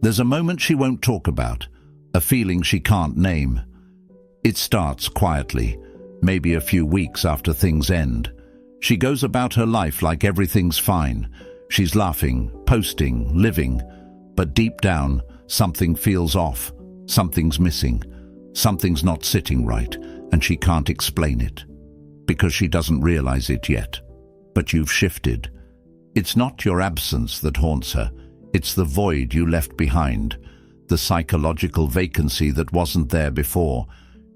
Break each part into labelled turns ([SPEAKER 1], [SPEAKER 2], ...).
[SPEAKER 1] There's a moment she won't talk about, a feeling she can't name. It starts quietly, maybe a few weeks after things end. She goes about her life like everything's fine. She's laughing, posting, living. But deep down, something feels off. Something's missing. Something's not sitting right, and she can't explain it. Because she doesn't realize it yet. But you've shifted. It's not your absence that haunts her. It's the void you left behind. The psychological vacancy that wasn't there before.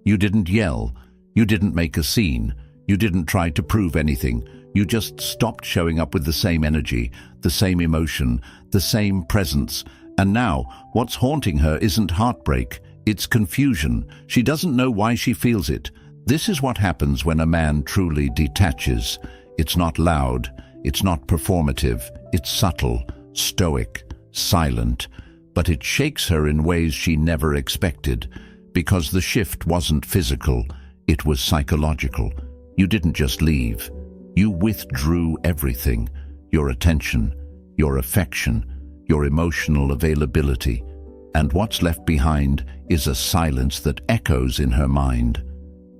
[SPEAKER 1] You didn't yell. You didn't make a scene. You didn't try to prove anything. You just stopped showing up with the same energy, the same emotion, the same presence. And now, what's haunting her isn't heartbreak. It's confusion. She doesn't know why she feels it. This is what happens when a man truly detaches. It's not loud. It's not performative. It's subtle, stoic, silent. But it shakes her in ways she never expected. Because the shift wasn't physical. It was psychological. You didn't just leave. You withdrew everything. Your attention, your affection, your emotional availability. And what's left behind is a silence that echoes in her mind.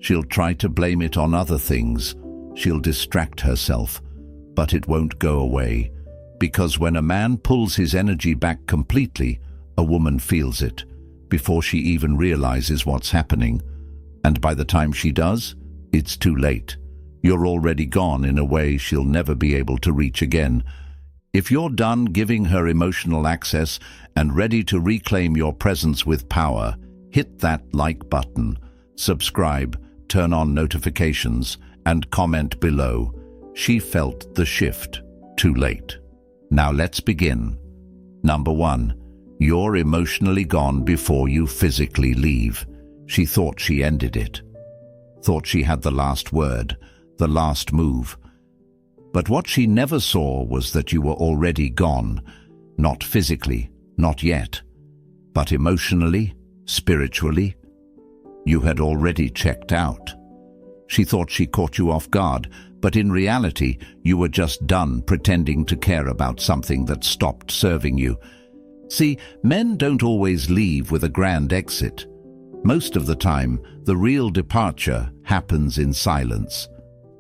[SPEAKER 1] She'll try to blame it on other things. She'll distract herself. But it won't go away. Because when a man pulls his energy back completely, a woman feels it, before she even realizes what's happening. And by the time she does, it's too late. You're already gone in a way she'll never be able to reach again. If you're done giving her emotional access and ready to reclaim your presence with power, hit that like button, subscribe, turn on notifications, and comment below. She felt the shift. Too late. Now let's begin. Number 1. You're emotionally gone before you physically leave. She thought she ended it. Thought she had the last word, the last move. But what she never saw was that you were already gone. Not physically, not yet. But emotionally, spiritually, you had already checked out. She thought she caught you off guard, but in reality, you were just done pretending to care about something that stopped serving you. See, men don't always leave with a grand exit. Most of the time, the real departure happens in silence,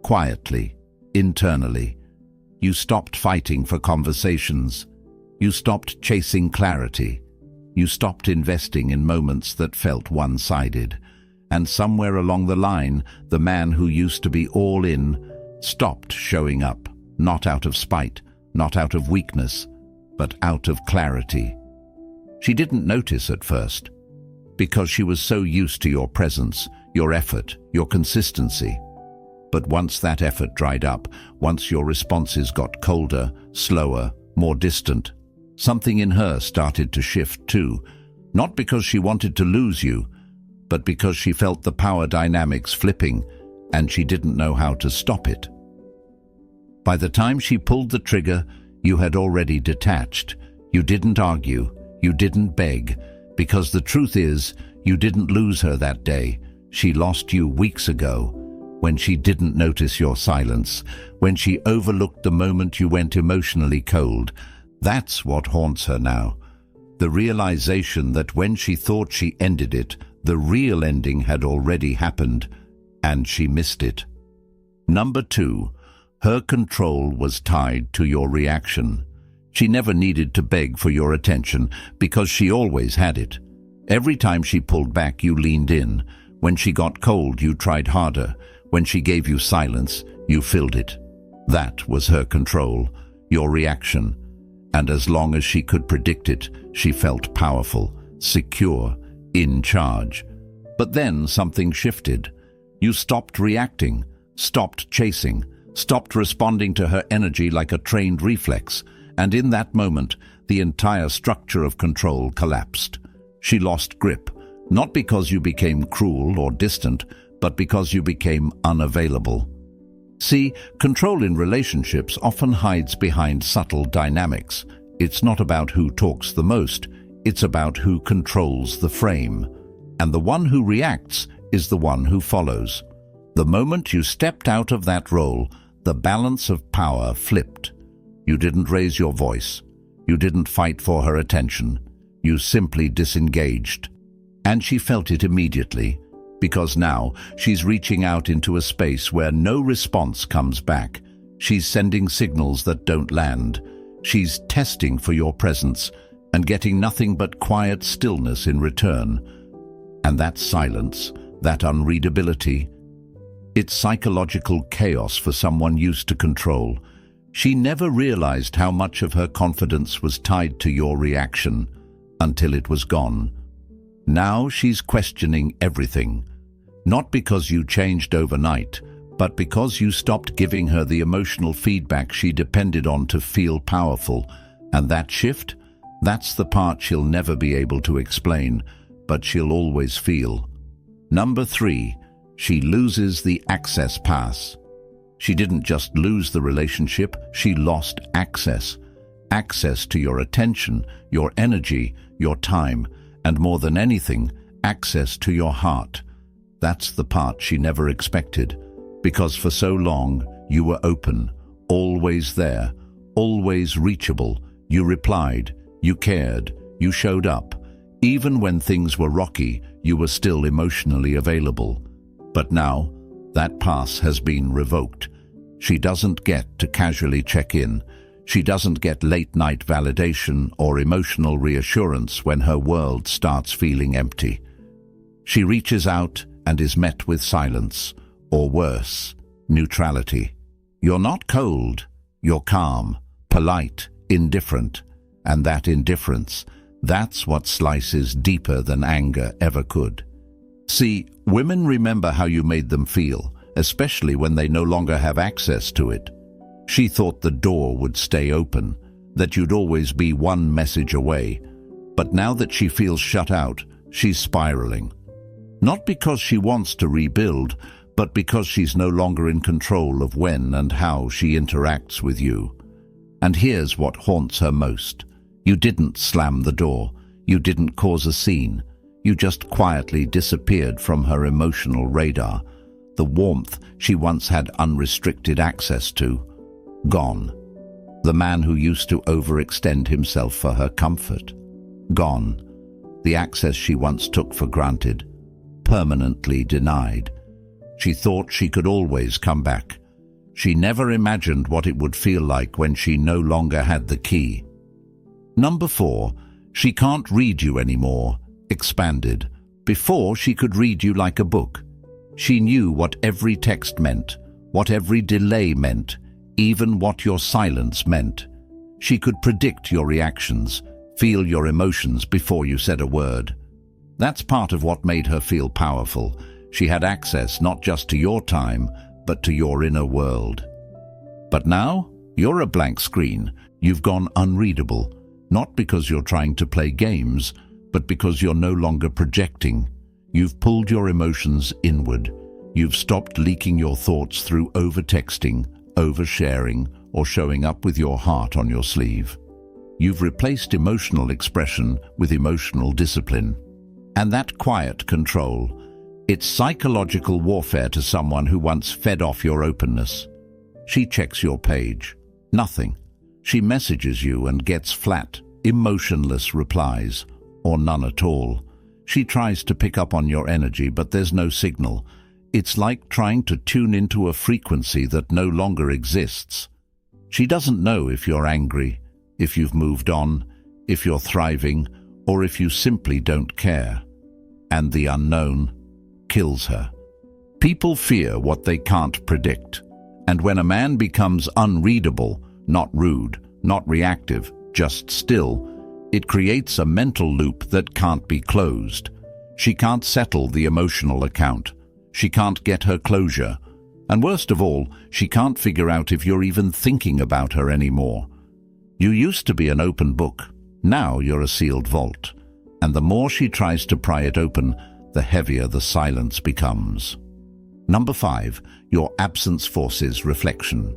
[SPEAKER 1] quietly, internally. You stopped fighting for conversations. You stopped chasing clarity. You stopped investing in moments that felt one-sided. And somewhere along the line, the man who used to be all in stopped showing up, not out of spite, not out of weakness, but out of clarity. She didn't notice at first, because she was so used to your presence, your effort, your consistency. But once that effort dried up, once your responses got colder, slower, more distant, something in her started to shift too, not because she wanted to lose you, but because she felt the power dynamics flipping, and she didn't know how to stop it. By the time she pulled the trigger, you had already detached. You didn't argue, you didn't beg, because the truth is, you didn't lose her that day. She lost you weeks ago, when she didn't notice your silence, when she overlooked the moment you went emotionally cold. That's what haunts her now. The realization that when she thought she ended it, the real ending had already happened, and she missed it. Number 2, her control was tied to your reaction. She never needed to beg for your attention because she always had it. Every time she pulled back, you leaned in. When she got cold, you tried harder. When she gave you silence, you filled it. That was her control, your reaction. And as long as she could predict it, she felt powerful, secure, in charge. But then something shifted. You stopped reacting, stopped chasing, stopped responding to her energy like a trained reflex, and in that moment, the entire structure of control collapsed. She lost grip, not because you became cruel or distant, but because you became unavailable. See, control in relationships often hides behind subtle dynamics. It's not about who talks the most, it's about who controls the frame. And the one who reacts is the one who follows. The moment you stepped out of that role, the balance of power flipped. You didn't raise your voice. You didn't fight for her attention. You simply disengaged. And she felt it immediately, because now she's reaching out into a space where no response comes back. She's sending signals that don't land. She's testing for your presence and getting nothing but quiet stillness in return. And that silence, that unreadability, it's psychological chaos for someone used to control. She never realized how much of her confidence was tied to your reaction until it was gone. Now she's questioning everything, not because you changed overnight, but because you stopped giving her the emotional feedback she depended on to feel powerful. And that shift, that's the part she'll never be able to explain, but she'll always feel. Number 3, she loses the access pass. She didn't just lose the relationship, she lost access. Access to your attention, your energy, your time, and more than anything, access to your heart. That's the part she never expected, because for so long you were open, always there, always reachable. You replied, you cared, you showed up. Even when things were rocky, you were still emotionally available. But now, that pass has been revoked. She doesn't get to casually check in. She doesn't get late-night validation or emotional reassurance when her world starts feeling empty. She reaches out and is met with silence, or worse, neutrality. You're not cold, you're calm, polite, indifferent. And that indifference, that's what slices deeper than anger ever could. See, women remember how you made them feel, especially when they no longer have access to it. She thought the door would stay open, that you'd always be one message away. But now that she feels shut out, she's spiraling. Not because she wants to rebuild, but because she's no longer in control of when and how she interacts with you. And here's what haunts her most. You didn't slam the door. You didn't cause a scene. You just quietly disappeared from her emotional radar. The warmth she once had unrestricted access to, gone. The man who used to overextend himself for her comfort, gone. The access she once took for granted, permanently denied. She thought she could always come back. She never imagined what it would feel like when she no longer had the key. Number 4, she can't read you anymore, expanded. Before, she could read you like a book. She knew what every text meant, what every delay meant, even what your silence meant. She could predict your reactions, feel your emotions before you said a word. That's part of what made her feel powerful. She had access not just to your time, but to your inner world. But now, you're a blank screen. You've gone unreadable, not because you're trying to play games, but because you're no longer projecting. You've pulled your emotions inward. You've stopped leaking your thoughts through over-texting, oversharing, or showing up with your heart on your sleeve. You've replaced emotional expression with emotional discipline. And that quiet control, it's psychological warfare to someone who once fed off your openness. She checks your page. Nothing. She messages you and gets flat, emotionless replies, or none at all. She tries to pick up on your energy, but there's no signal. It's like trying to tune into a frequency that no longer exists. She doesn't know if you're angry, if you've moved on, if you're thriving, or if you simply don't care. And the unknown kills her. People fear what they can't predict. And when a man becomes unreadable, not rude, not reactive, just still, it creates a mental loop that can't be closed. She can't settle the emotional account. She can't get her closure. And worst of all, she can't figure out if you're even thinking about her anymore. You used to be an open book. Now you're a sealed vault. And the more she tries to pry it open, the heavier the silence becomes. Number 5, your absence forces reflection.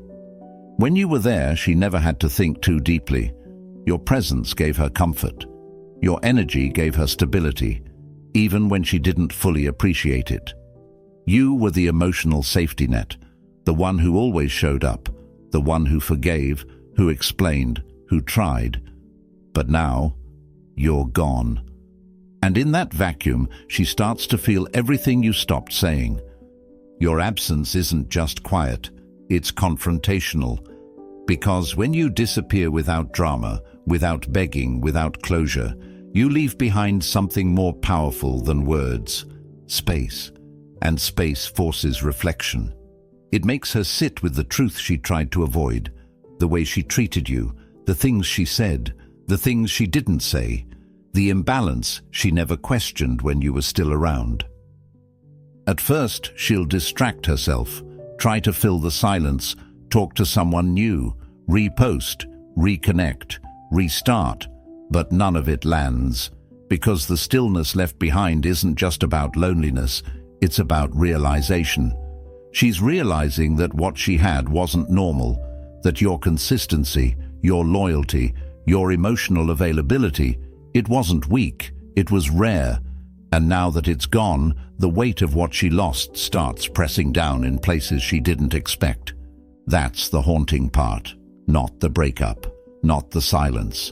[SPEAKER 1] When you were there, she never had to think too deeply. Your presence gave her comfort. Your energy gave her stability, even when she didn't fully appreciate it. You were the emotional safety net, the one who always showed up, the one who forgave, who explained, who tried. But now, you're gone. And in that vacuum, she starts to feel everything you stopped saying. Your absence isn't just quiet, it's confrontational. Because when you disappear without drama, without begging, without closure, you leave behind something more powerful than words: space. And space forces reflection. It makes her sit with the truth she tried to avoid, the way she treated you, the things she said, the things she didn't say, the imbalance she never questioned when you were still around. At first, she'll distract herself, try to fill the silence, talk to someone new, repost, reconnect, restart, but none of it lands, because the stillness left behind isn't just about loneliness, it's about realization. She's realizing that what she had wasn't normal, that your consistency, your loyalty, your emotional availability, it wasn't weak, it was rare. And now that it's gone, the weight of what she lost starts pressing down in places she didn't expect. That's the haunting part, not the breakup, not the silence,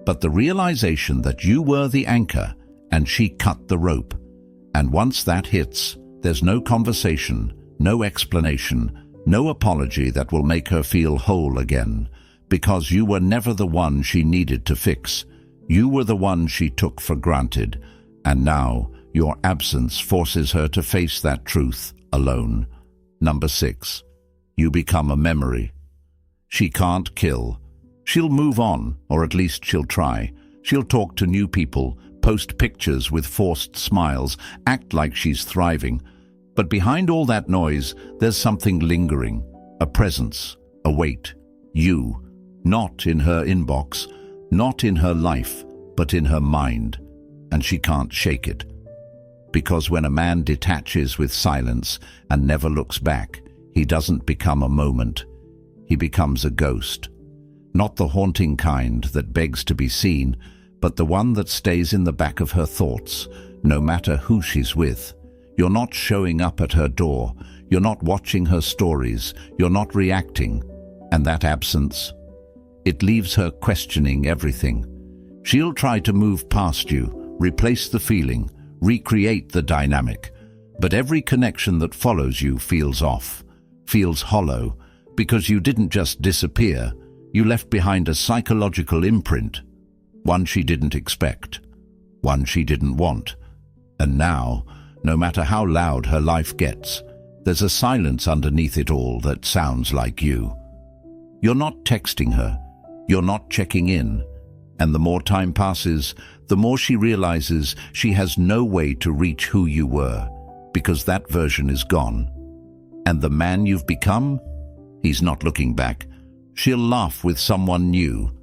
[SPEAKER 1] but the realization that you were the anchor and she cut the rope. And once that hits, there's no conversation, no explanation, no apology that will make her feel whole again, because you were never the one she needed to fix. You were the one she took for granted, and now your absence forces her to face that truth alone. Number 6. You become a memory. She can't kill. She'll move on, or at least she'll try. She'll talk to new people, post pictures with forced smiles, act like she's thriving. But behind all that noise, there's something lingering, a presence, a weight. You, not in her inbox, not in her life, but in her mind. And she can't shake it. Because when a man detaches with silence and never looks back, he doesn't become a moment. He becomes a ghost. Not the haunting kind that begs to be seen, but the one that stays in the back of her thoughts, no matter who she's with. You're not showing up at her door. You're not watching her stories. You're not reacting. And that absence, it leaves her questioning everything. She'll try to move past you, replace the feeling, recreate the dynamic. But every connection that follows you feels off, feels hollow, because you didn't just disappear. You left behind a psychological imprint, one she didn't expect, one she didn't want. And now, no matter how loud her life gets, there's a silence underneath it all that sounds like you. You're not texting her, you're not checking in, and the more time passes, the more she realizes she has no way to reach who you were, because that version is gone. And the man you've become? He's not looking back. She'll laugh with someone new,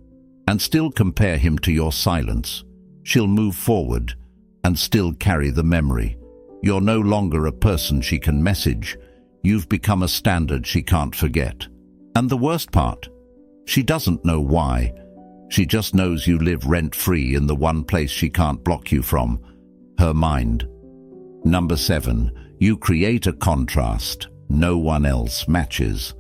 [SPEAKER 1] and still compare him to your silence. She'll move forward, and still carry the memory. You're no longer a person she can message. You've become a standard she can't forget. And the worst part, she doesn't know why. She just knows you live rent-free in the one place she can't block you from, her mind. Number 7, you create a contrast no one else matches.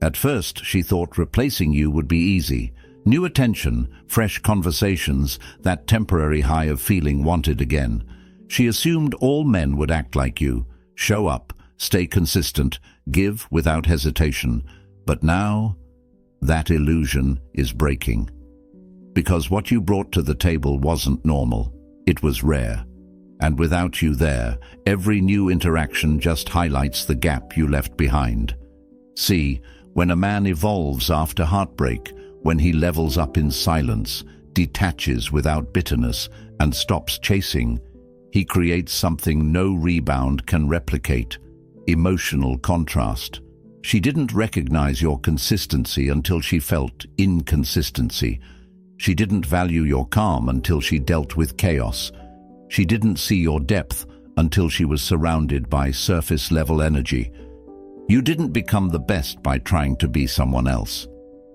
[SPEAKER 1] At first, she thought replacing you would be easy. New attention, fresh conversations, that temporary high of feeling wanted again. She assumed all men would act like you, show up, stay consistent, give without hesitation. But now, that illusion is breaking. Because what you brought to the table wasn't normal, it was rare. And without you there, every new interaction just highlights the gap you left behind. See, when a man evolves after heartbreak, when he levels up in silence, detaches without bitterness, and stops chasing, he creates something no rebound can replicate: emotional contrast. She didn't recognize your consistency until she felt inconsistency. She didn't value your calm until she dealt with chaos. She didn't see your depth until she was surrounded by surface-level energy. You didn't become the best by trying to be someone else.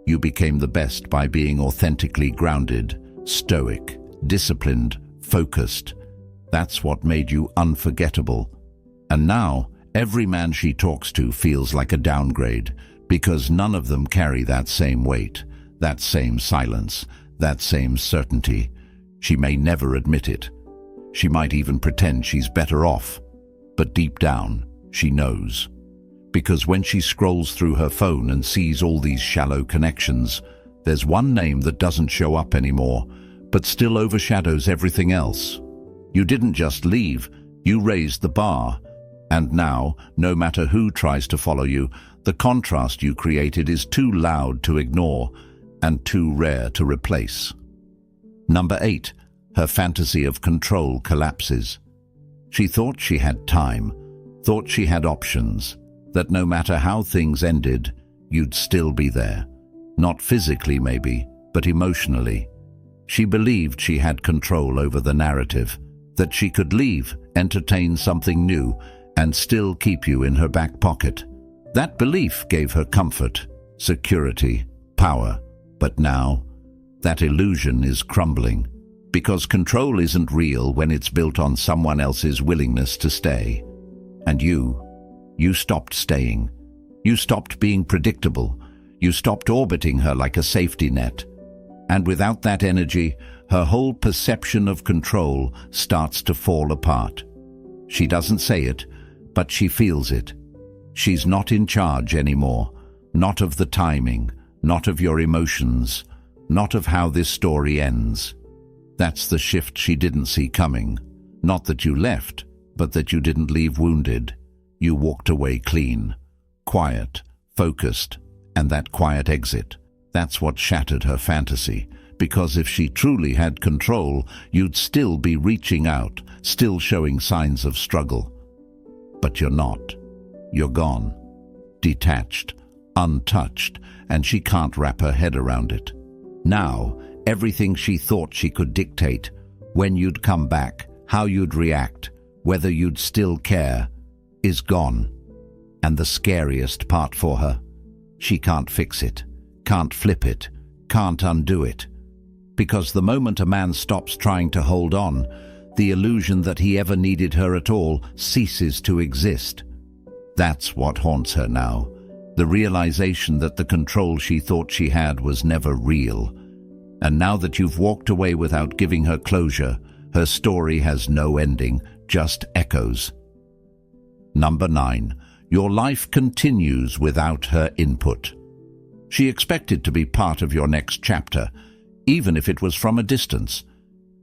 [SPEAKER 1] You became the best by being authentically grounded, stoic, disciplined, focused. That's what made you unforgettable. And now, every man she talks to feels like a downgrade, because none of them carry that same weight, that same silence, that same certainty. She may never admit it. She might even pretend she's better off. But deep down, she knows. Because when she scrolls through her phone and sees all these shallow connections, there's one name that doesn't show up anymore, but still overshadows everything else. You didn't just leave, you raised the bar. And now, no matter who tries to follow you, the contrast you created is too loud to ignore and too rare to replace. Number 8. Her fantasy of control collapses. She thought she had time, thought she had options, that no matter how things ended, you'd still be there. Not physically maybe, but emotionally. She believed she had control over the narrative, that she could leave, entertain something new, and still keep you in her back pocket. That belief gave her comfort, security, power. But now, that illusion is crumbling, because control isn't real when it's built on someone else's willingness to stay. And you stopped staying. You stopped being predictable. You stopped orbiting her like a safety net. And without that energy, her whole perception of control starts to fall apart. She doesn't say it, but she feels it. She's not in charge anymore, not of the timing, not of your emotions, not of how this story ends. That's the shift she didn't see coming. Not that you left, but that you didn't leave wounded. You walked away clean, quiet, focused, and that quiet exit. That's what shattered her fantasy, because if she truly had control, you'd still be reaching out, still showing signs of struggle. But you're not. You're gone, detached, untouched, and she can't wrap her head around it. Now, everything she thought she could dictate, when you'd come back, how you'd react, whether you'd still care, is gone. And the scariest part for her, she can't fix it, can't flip it, can't undo it. Because the moment a man stops trying to hold on, the illusion that he ever needed her at all ceases to exist. That's what haunts her now, the realization that the control she thought she had was never real. And now that you've walked away without giving her closure, her story has no ending, just echoes. Number 9. Your life continues without her input. She expected to be part of your next chapter, even if it was from a distance.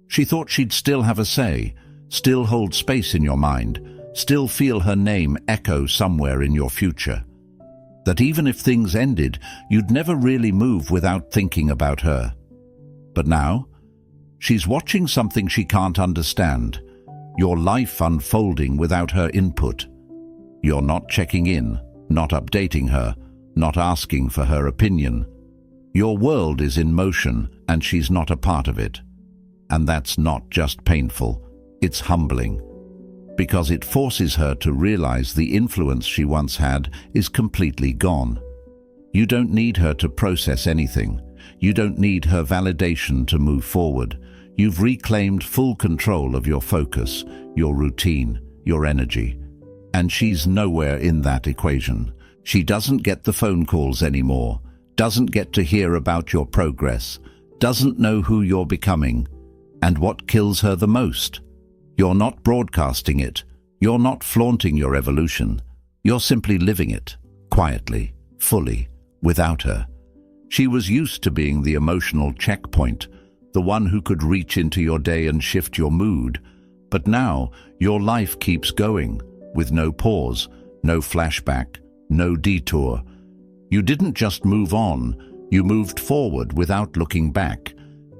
[SPEAKER 1] She thought she'd still have a say, still hold space in your mind, still feel her name echo somewhere in your future. That even if things ended, you'd never really move without thinking about her. But now, she's watching something she can't understand, your life unfolding without her input. You're not checking in, not updating her, not asking for her opinion. Your world is in motion, and she's not a part of it. And that's not just painful, it's humbling. Because it forces her to realize the influence she once had is completely gone. You don't need her to process anything. You don't need her validation to move forward. You've reclaimed full control of your focus, your routine, your energy. And she's nowhere in that equation. She doesn't get the phone calls anymore, doesn't get to hear about your progress, doesn't know who you're becoming. And what kills her the most? You're not broadcasting it. You're not flaunting your evolution. You're simply living it, quietly, fully, without her. She was used to being the emotional checkpoint, the one who could reach into your day and shift your mood. But now, your life keeps going, with no pause, no flashback, no detour. You didn't just move on, you moved forward without looking back.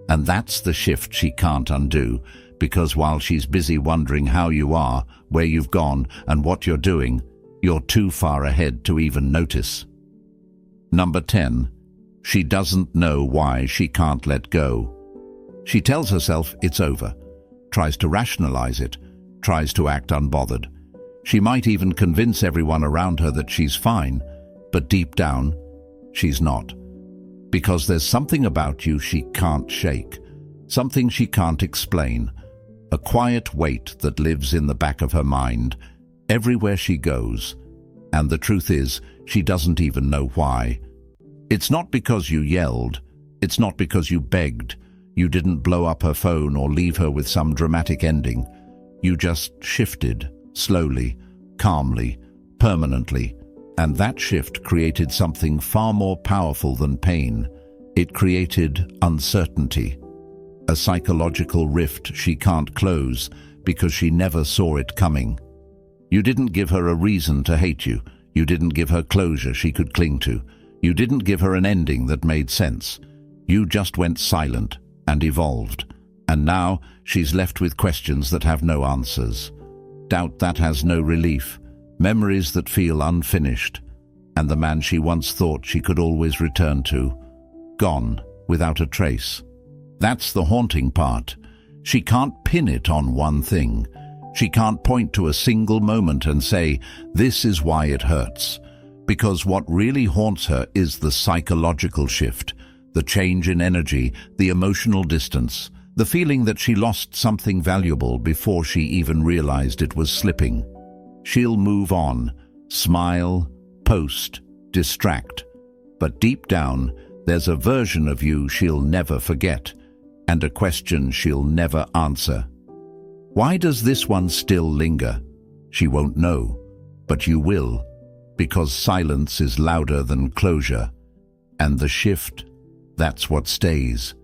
[SPEAKER 1] And that's the shift she can't undo, because while she's busy wondering how you are, where you've gone, and what you're doing, you're too far ahead to even notice. Number 10. She doesn't know why she can't let go. She tells herself it's over, tries to rationalize it, tries to act unbothered. She might even convince everyone around her that she's fine, but deep down, she's not. Because there's something about you she can't shake, something she can't explain, a quiet weight that lives in the back of her mind, everywhere she goes. And the truth is, she doesn't even know why. It's not because you yelled, it's not because you begged. You didn't blow up her phone or leave her with some dramatic ending. You just shifted, slowly, calmly, permanently, and that shift created something far more powerful than pain. It created uncertainty, a psychological rift she can't close because she never saw it coming. You didn't give her a reason to hate you. You didn't give her closure she could cling to. You didn't give her an ending that made sense. You just went silent and evolved. And now she's left with questions that have no answers. Doubt that has no relief. Memories that feel unfinished. And the man she once thought she could always return to, gone without a trace. That's the haunting part. She can't pin it on one thing. She can't point to a single moment and say, this is why it hurts. Because what really haunts her is the psychological shift, the change in energy, the emotional distance, the feeling that she lost something valuable before she even realized it was slipping. She'll move on, smile, post, distract. But deep down, there's a version of you she'll never forget, and a question she'll never answer. Why does this one still linger? She won't know, but you will, because silence is louder than closure, and the shift, that's what stays.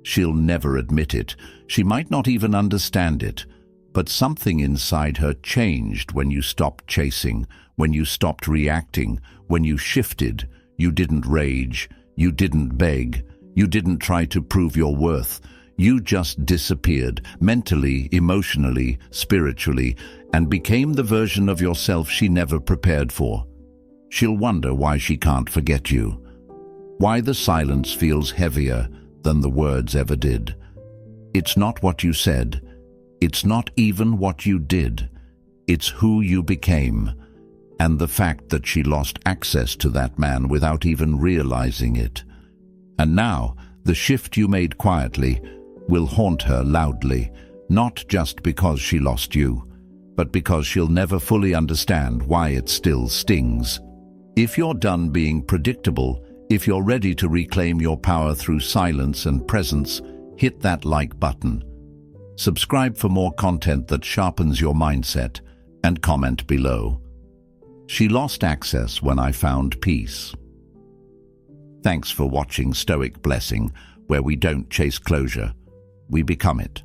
[SPEAKER 1] She'll never admit it. She might not even understand it, but something inside her changed when you stopped chasing, when you stopped reacting, when you shifted. You didn't rage, you didn't beg, you didn't try to prove your worth. You just disappeared, mentally, emotionally, spiritually, and became the version of yourself she never prepared for. She'll wonder why she can't forget you, why the silence feels heavier than the words ever did. It's not what you said, it's not even what you did, it's who you became, and the fact that she lost access to that man without even realizing it. And now, the shift you made quietly will haunt her loudly, not just because she lost you, but because she'll never fully understand why it still stings. If you're done being predictable, if you're ready to reclaim your power through silence and presence, hit that like button. Subscribe for more content that sharpens your mindset, and comment below. She lost access when I found peace. Thanks for watching Stoic Blessing, where we don't chase closure, we become it.